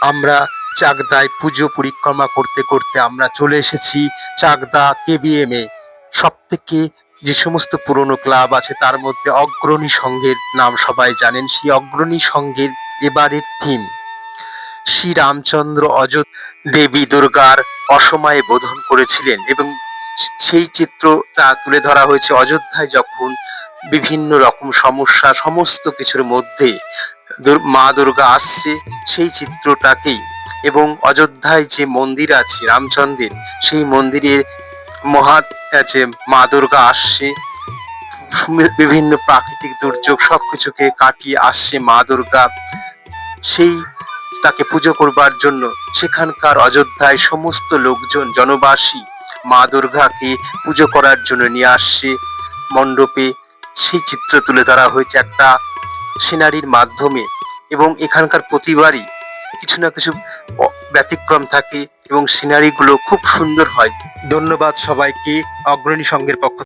আমরা চাকদায় পুজো পরিক্রমা করতে করতে আমরা চলে এসেছি চাকদা কেবিএম এ। সব থেকে যে সমস্ত পুরনো ক্লাব আছে তার মধ্যে অগ্রণী সংঘের নাম সবাই জানেন। সেই অগ্রণী সংঘের এবারের থিম শ্রী রামচন্দ্র দেবী দুর্গার অসময়ে বোধন করেছিলেন, এবং সেই চিত্রটা তুলে ধরা হয়েছে অযোধ্যায় যখন বিভিন্ন রকম সমস্যা সমস্ত কিছুর মধ্যে মা দুর্গা আসছে সেই চিত্রটাকেই। এবং অযোধ্যায় যে মন্দির আছে রামচন্দ্রের, সেই মন্দিরে আছে মা দুর্গা আসছে, বিভিন্ন প্রাকৃতিক দুর্যোগ সবকিছুকে কাটিয়ে আসছে মা দুর্গা, সেই তাকে পুজো করবার জন্য সেখানকার অযোধ্যায় সমস্ত লোকজন জনবাসী মা দুর্গাকে পুজো করার জন্য নিয়ে আসছে মণ্ডপে। সেই চিত্র তুলে ধরা হয়েছে একটা সিনারির মাধ্যমে, এবং এখানকার প্রতিবারই কিছু না কিছু ব্যতিক্রম থাকে এবং সিনারিগুলো খুব সুন্দর হয়। ধন্যবাদ সবাইকে অগ্রণী সংঘের পক্ষ